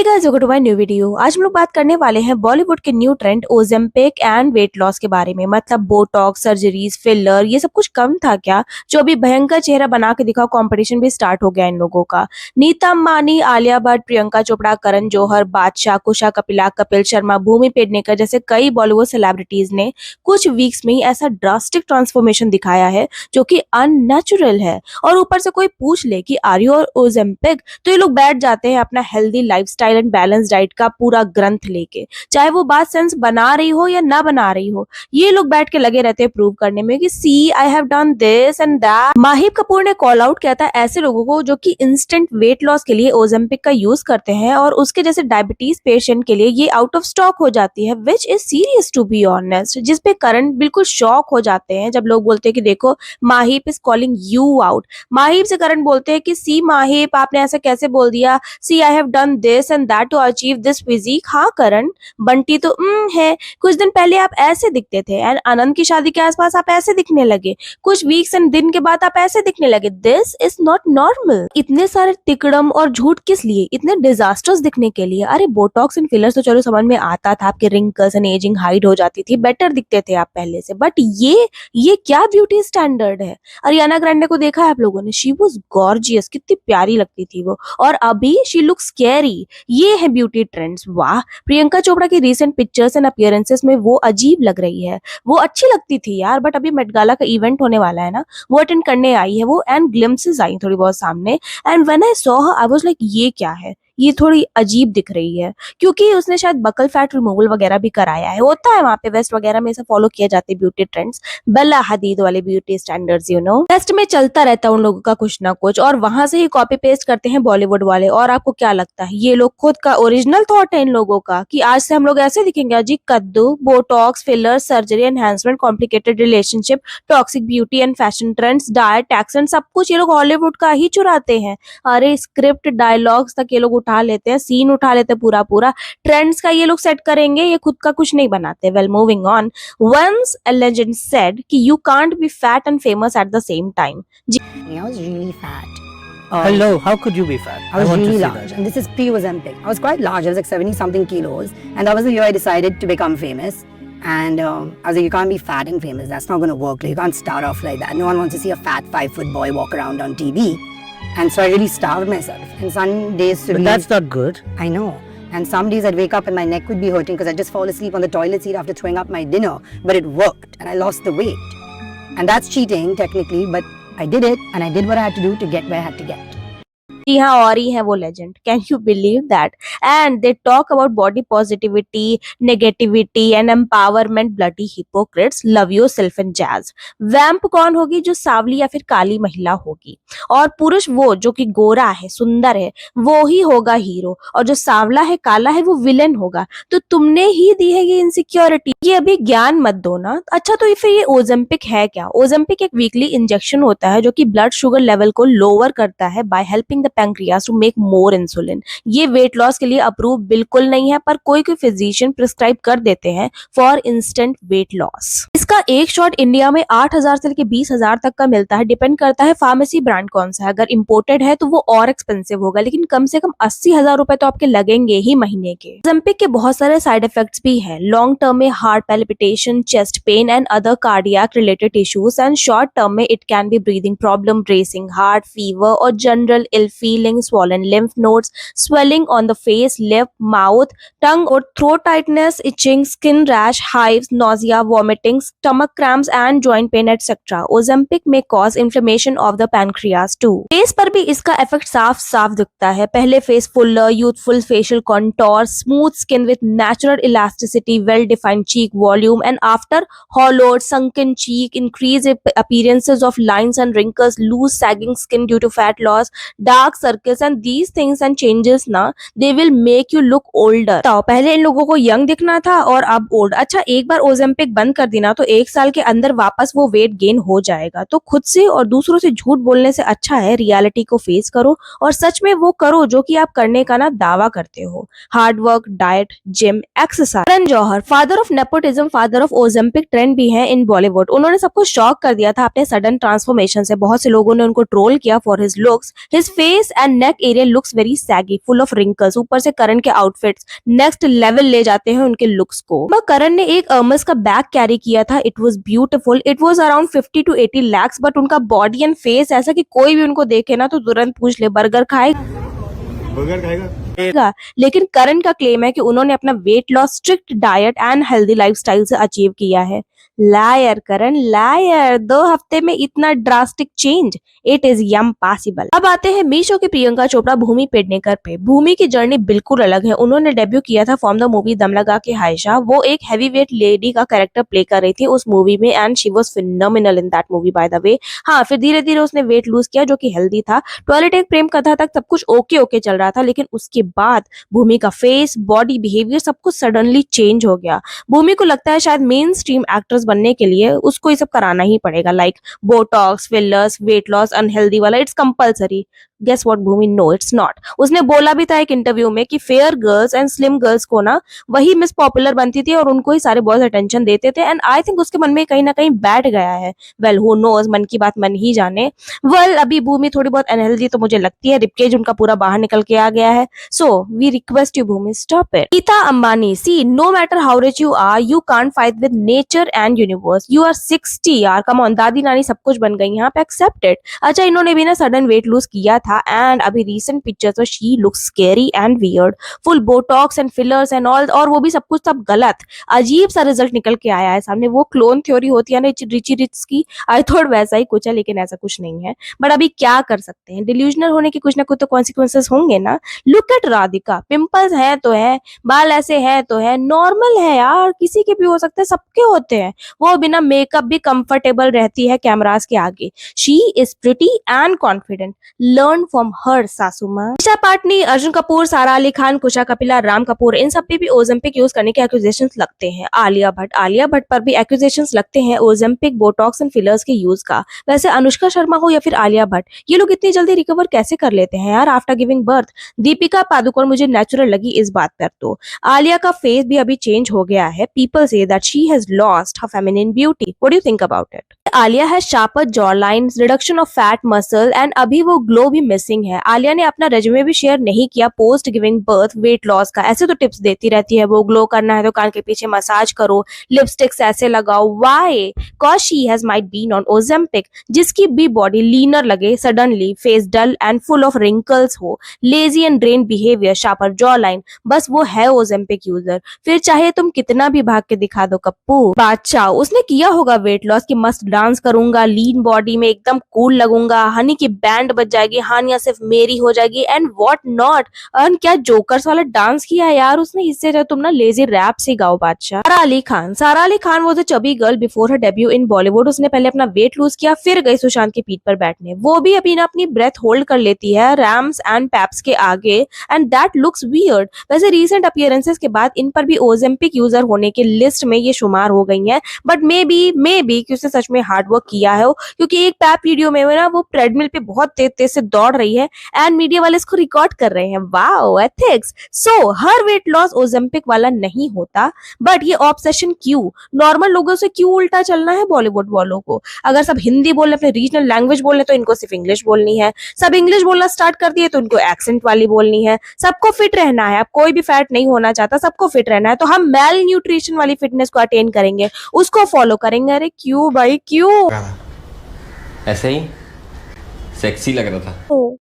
To my new video. आज हम लोग बात करने वाले हैं बॉलीवुड के new trend Ozempic and wait loss के बारे में। मतलब बोटॉक्स, सर्जरीज, फिलर, ये सब कुछ कम था क्या? जो अभी भयंकर चेहरा बना के दिखाओ, कंपटीशन भी स्टार्ट हो गया इन लोगों का। नीता अंबानी, आलिया भट्ट, प्रियंका चोपड़ा, करण जौहर, बादशाह, कुशा कपिला, कपिल शर्मा, भूमि पेडनेकर जैसे कई बॉलीवुड सेलिब्रिटीज ने कुछ वीक्स में ही ऐसा ड्रास्टिक ट्रांसफॉर्मेशन दिखाया है जो कि अननेचुरल है। और ऊपर से कोई पूछ ले कि आर यू ओजेम्पिक, तो ये लोग बैठ जाते हैं अपना healthy lifestyle and balance diet का पूरा ग्रंथ लेके। चाहे वो बात सेंस बना रही हो या ना बना रही हो, ये लोग बैठ के लगे रहते हैं प्रूव करने में कि see I have done this and that. Mahib Kapoor ने कॉल आउट किया था ऐसे लोगों को जो कि इंस्टेंट वेट लॉस के लिए ओजेम्पिक का यूज करते हैं और उसके जैसे डायबिटीज पेशेंट के लिए ये आउट ऑफ स्टॉक हो जाती है, which is serious to be honest. जिसपे करण बिल्कुल शॉक हो जाते हैं जब लोग बोलते हैं कि देखो Mahib is calling you out. Mahib से करण बोलते हैं कि सी माहिब, आपने ऐसा कैसे बोल दिया, see I have done this and that to achieve this physique. हाँ करण, बंटी तो है। कुछ दिन पहले आप ऐसे दिखते थे एंड आनंद की शादी के आसपास आप ऐसे दिखने लगे। कुछ वीक्स एंड दिन के बाद आप ऐसे दिखने लगे। This is not normal. इतने सारे तिकड़म और झूठ किस लिए? इतने डिजास्टर्स दिखने के लिए? अरे बोटॉक्स एंड फिलर्स तो चलो समझ में आता था, आपके रिंकल्स एंड एजिंग हाइड हो जाती थी, बेटर दिखते थे आप पहले से। बट ये क्या ब्यूटी स्टैंडर्ड है? अरियाना ग्रैंडे को देखा है आप लोगों ने? शी वाज गॉर्जियस, कितनी प्यारी लगती थी वो। और अभी शी लुक्स स्कैरी। ये है ब्यूटी ट्रेंड्स। वाह, प्रियंका चोपड़ा की रीसेंट पिक्चर्स एंड अपीयरेंसेस में वो अजीब लग रही है। वो अच्छी लगती थी यार, बट अभी मेट गाला का इवेंट होने वाला है ना, वो अटेंड करने आई है वो, एंड ग्लिम्पसेस आई थोड़ी बहुत सामने। And when I saw her I was like ये क्या है, ये थोड़ी अजीब दिख रही है। क्योंकि उसने शायद बकल फैट रिमूवल वगैरह भी कराया है। होता है वहां पे वेस्ट वगैरह में, सब फॉलो किया जाते हैं ब्यूटी ट्रेंड्स, बेला हदीद वाले beauty standards, you know. West में चलता रहता है उन लोगों का कुछ ना कुछ, और वहां से ही कॉपी पेस्ट करते हैं बॉलीवुड वाले। और आपको क्या लगता है, ये लोग खुद का ओरिजिनल थॉट है इन लोगों का कि आज से हम लोग ऐसे दिखेंगे? अजी कद्दू, Botox, filler, surgery, enhancement, complicated relationship, toxic beauty and fashion trends, diet, tax, सब कुछ ये लोग हॉलीवुड का ही चुराते हैं। अरे स्क्रिप्ट डायलॉग्स तक ये लोग उठा लेते हैं, सीन उठा लेते हैं, पूरा पूरा ट्रेंड्स का ये लोग सेट करेंगे, ये खुद का कुछ नहीं बनाते। Well moving on. Once a legend said कि you can't be fat and famous at the same time. I was really fat. Hello, how could you be fat? I was want really to see large, that. and this is pre-Ozempic. I was quite large. I was like 70 something kilos, and that was the year I decided to become famous. And I was like, you can't be fat and famous. That's not going to work. Like, you can't start off like that. No one wants to see a fat 5-foot boy walk around on TV. And so I really starved myself. And some days to But that's not good. I know. And some days I'd wake up and my neck would be hurting because I'd just fall asleep on the toilet seat after throwing up my dinner. But it worked, and I lost the weight. And that's cheating technically, but I did it, and I did what I had to do to get where I had to get. जी हाँ, और ही है वो legend. Can you believe that? And they talk about body positivity, negativity and empowerment. Bloody hypocrites, love your self and jazz. Vamp कौन होगी? जो सावली या फिर काली महिला होगी। और पुरुष वो जो कि गोरा है, सुंदर है, वो ही होगा हीरो। और जो सांवला है, काला है, वो विलेन होगा। तो तुमने ही दी है ये इनसिक्योरिटी। ये अभी ज्ञान मत दो ना। अच्छा तो फिर ये ओजेम्पिक है क्या? ओजेम्पिक एक वीकली इंजेक्शन होता है जो कि ब्लड शुगर लेवल को लोअर करता है by helping the pancreas to make more insulin. ये वेट लॉस के लिए अप्रूव बिल्कुल नहीं है, पर कोई कोई फिजिशियन प्रिस्क्राइब कर देते हैं फॉर इंस्टेंट वेट लॉस। इसका एक शॉट इंडिया में 8,000 से लेकर 20,000 तक का मिलता है। डिपेंड करता है फार्मेसी ब्रांड कौन सा है। अगर इंपोर्टेड है तो वो और एक्सपेंसिव होगा, लेकिन कम से कम 80,000 रुपए तो आपके लगेंगे ही महीने के। ओजेम्पिक के बहुत सारे साइड इफेक्ट्स भी हैं। लॉन्ग टर्म में heart palpitation, chest pain and other cardiac related issues, and short term में it can be breathing problem, racing heart, fever और general ill feeling, swollen lymph nodes, swelling on the face, lip, mouth, tongue or throat tightness, itching, skin rash, hives, nausea, vomiting, stomach cramps and joint pain etc. Ozempic may cause inflammation of the pancreas too. Face पर भी इसका effect साफ साफ दिखता है। पहले face Fuller, youthful facial contour, smooth skin with natural elasticity, well defined cheek volume, and after hollowed, sunken cheek, increased appearances of lines and wrinkles, loose sagging skin due to fat loss, dark circles, and these things and changes ना, they will make you look older। तो पहले इन लोगों को young दिखना था और अब old. अच्छा एक बार ओजेम्पिक बंद कर देना तो 1 साल के अंदर वापस वो वेट गेन हो जाएगा। तो खुद से और दूसरों से झूठ बोलने से अच्छा है रियलिटी को फेस करो और सच में वो करो जो कि आप करने का ना दावा करते हो। Hard work, diet, gym, exercise. Karan Johar, father of nepotism, father of Ozempic trend भी है इन बॉलीवुड। उन्होंने सबको शॉक कर दिया था अपने सडन ट्रांसफॉर्मेशन से। बहुत से लोगों ने उनको ट्रोल किया for his looks, his face face and neck area looks very saggy, full of wrinkles. ऊपर से करण के आउटफिट्स नेक्स्ट लेवल ले जाते हैं उनके लुक्स को। करण ने एक अर्मस का बैग कैरी किया था, it was beautiful, it was around 50 to 80 lakhs, but उनका बॉडी एंड फेस ऐसा कि कोई भी उनको देखे ना तो तुरंत पूछ ले बर्गर खाएगा। लेकिन करण का क्लेम है कि उन्होंने अपना weight loss strict diet and healthy lifestyle से अचीव किया है। लायर करण लायर, 2 हफ्ते में इतना drastic change, it is impossible. अब आते हैं मीशो की प्रियंका चोपड़ा भूमि पेडनेकर पे। भूमि की जर्नी बिल्कुल अलग है। उन्होंने डेब्यू किया था फ्रॉम द मूवी दम लगा के हायशा। वो एक हैवी वेट लेडी का कैरेक्टर प्ले कर रही थी उस मूवी में and she was phenomenal in that movie by the way. हाँ, फिर धीरे धीरे उसने वेट लूज किया जो कि हेल्दी था। टॉयलेट एक प्रेम कथा तक सब कुछ ओके ओके चल रहा था, लेकिन उसके बाद भूमि का फेस, बॉडी, बिहेवियर सब कुछ सडनली चेंज हो गया। भूमि को लगता है शायद मेन स्ट्रीम एक्ट्रेस बनने के लिए उसको ये सब कराना ही पड़ेगा, like botox, fillers, weight loss, unhealthy वाला, it's compulsory. Guess what Bhumi, no it's not. उसने बोला भी था एक इंटरव्यू में कि fair girls and slim girls को ना वही मिस पॉपुलर बनती थी और उनको ही सारे बॉयज अटेंशन देते थे, एंड आई थिंक उसके मन में कहीं ना कहीं बैठ गया है। वेल हु नोज, मन की बात मन ही जाने। वेल अभी भूमि थोड़ी बहुत अनहेल्दी तो मुझे लगती है, रिपकेज उनका पूरा बाहर निकल के आ गया है। So we request you Bhumi, stop it. Geeta Ambani, see no matter how rich you are, you can't fight with nature and universe. You are 60 यार, कम ऑन, दादी नानी सब कुछ बन गई यहाँ पे, एक्सेप्ट इट। अच्छा, इन्होंने भी ना सडन वेट लूज किया था एंड अभी रीसेंट पिक्चर्स में she looks scary and weird, full Botox and fillers and all, और वो भी सब कुछ सब गलत। अजीब सा रिजल्ट निकल के आया है सामने। वो क्लोन थ्योरी होती है ना रिची रिच की, आई थॉट वैसा ही कुछ है, लेकिन ऐसा कुछ नहीं है। बट अभी क्या कर सकते हैं, डिल्यूजनल होने के कुछ ना कुछ तो कॉन्सिक्वेंसेस होंगे ना। लुक एट राधिका, पिंपल्स है तो है, बाल ऐसे है तो है, नॉर्मल है यार, किसी के भी हो सकते हैं, सबके होते हैं। वो बिना मेकअप भी कंफर्टेबल रहती है कैमरास के आगे। She is pretty and confident, learn from her सासू माँ। ईशा पाटनी, अर्जुन कपूर, सारा अली खान, कुशा कपिला, राम कपूर, इन सब पे भी ओजेम्पिक यूज करने के एक्यूजेशंस लगते हैं। आलिया भट्ट पर भी एक्यूजेशंस लगते हैं ओजेम्पिक, बोटॉक्स एंड फिलर्स के यूज का। वैसे अनुष्का शर्मा हो या फिर आलिया भट्ट, ये लोग इतनी जल्दी रिकवर कैसे कर लेते हैं यार after giving birth. Deepika Padukone मुझे नेचुरल लगी इस बात पर। तो आलिया का फेस भी अभी चेंज हो गया है। पीपल से that she has lost her feminine beauty, what do you think about it? Alia है sharper jaw lines, reduction of fat muscle, and अभी वो ग्लो भी मिसिंग है। आलिया ने अपना रेज्यूमे भी शेयर नहीं किया post giving birth weight loss का। ऐसे तो टिप्स देती रहती है वो, ग्लो करना है तो कान के पीछे मसाज करो, लिपस्टिक्स ऐसे लगाओ। Why? Cause she has might been on Ozempic, जिसकी भी बॉडी लीनर लगे, suddenly face dull and full of wrinkles हो, lazy and drain behaviour, sharper jaw line, बस वो है ओजेम्पिक यूजर। फिर चाहे तुम कितना भी भाग के दिखा दो कप्पू। बादशाह, उसने किया होगा वेट लॉस की मस्त डांस करूंगा, लीन बॉडी में एकदम कूल लगूंगा, हनी की बैंड बज जाएगी, हानिया सिर्फ मेरी हो जाएगी, एंड व्हाट नॉट। और क्या जोकर्स वाला डांस किया है यार उसने, इससे जो तुम ना लेजी रैप से गाओ। बादशाह। सारा Ali Khan was a chubby girl before her debut in Bollywood. उसने पहले अपना वेट लूज किया, फिर गई सुशांत की पीठ पर बैठने। वो भी अभी ना अपनी ब्रेथ होल्ड कर लेती है रैम्स एंड पैप्स के आगे, एंड दैट लुक्स वियर्ड। वैसे रीसेंट अपीयरेंसेस के बाद इन पर भी ओजेम्पिक यूजर होने के लिस्ट में ये शुमार हो गई हैं, बट मे बी कि उसने सच में हार्ड वर्क किया है, क्योंकि एक पैप वीडियो में ना वो ट्रेडमिल पे बहुत तेज तेज से दौड़ रही है एंड मीडिया वाले इसको रिकॉर्ड कर रहे हैं। Wow, ethics. सो हर वेट लॉस ओजेम्पिक वाला नहीं होता, बट ये ऑब्सेशन क्यों? नॉर्मल लोगों से क्यों उल्टा चलना है बॉलीवुड वालों को? अगर सब हिंदी बोलने, अपने रीजनल लैंग्वेज बोलने, तो इनको सिर्फ इंग्लिश बोलनी है। सब इंग्लिश बोलना स्टार्ट कर दिए तो इनको एक्सेंट वाली बोलनी है। सबको फिट रहना है, अब कोई भी फैट नहीं होना चाहता, सबको फिट रहना है, तो हम मेल न्यूट्रिशन वाली फिटनेस को अटेन करेंगे, उसको फॉलो करेंगे। अरे क्यों भाई, क्यों? ऐसे ही सेक्सी लग रहा था।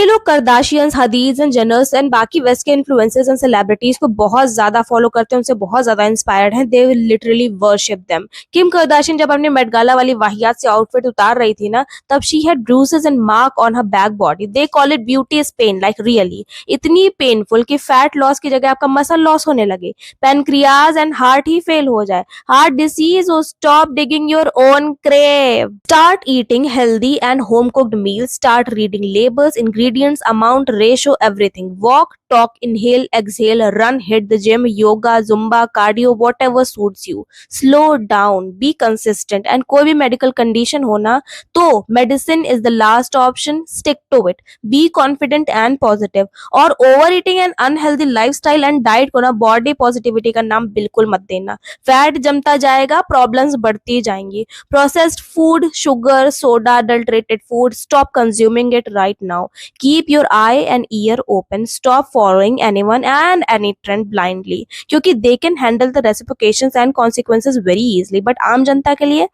ये लोग कर्दाशियंस, हदीज एंड जेनर्स एंड बाकी वेस्ट के इन्फ्लुएंसर्स एंड सेलिब्रिटीज को बहुत ज्यादा फॉलो करते हैं, उनसे बहुत ज्यादा इंस्पायर्ड हैं। They will literally worship them. Kim Kardashian जब अपने मेट गाला वाली वाहियात से आउटफिट उतार रही थी ना, तब she had bruises and mark on her back body. They call it beauty is pain, like really इतनी पेनफुल कि फैट लॉस की जगह आपका मसल लॉस होने लगे, पेनक्रियाज एंड हार्ट ही फेल हो जाए, हार्ट डिसीज हो। Stop digging your own grave, start eating healthy and home cooked meals, start reading labels, ingredients, amount, ratio, everything. Walk, talk, inhale, exhale, run, hit the gym, yoga, zumba, cardio, whatever suits you. Slow down, be consistent, and कोई भी medical condition हो ना तो medicine is the last option. Stick to it. Be confident and positive. और overeating and unhealthy lifestyle and diet को ना body positivity का नाम बिल्कुल मत देना. फैट जमता जाएगा, प्रॉब्लम्स बढ़ती जाएंगी. Processed food, sugar, soda, adulterated food, stop consuming it right now. Keep your eye and ear open. Stop following anyone and any trend blindly, क्योंकि they can handle the reciprocations and consequences very easily. But आम जनता के लिए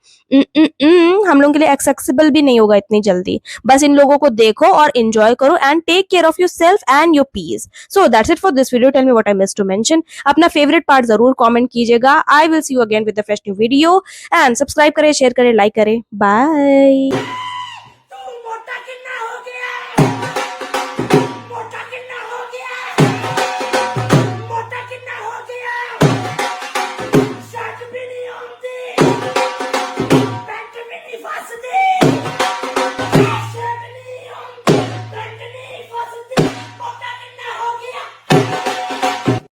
हम लोगों के लिए accessible भी नहीं होगा इतनी जल्दी. बस इन लोगों को देखो और enjoy करो and take care of yourself and your peace. So that's it for this video. Tell me what I missed to mention. अपना favorite part जरूर comment कीजिएगा. I will see you again with a fresh new video and subscribe करें, share करें, like करें. Bye.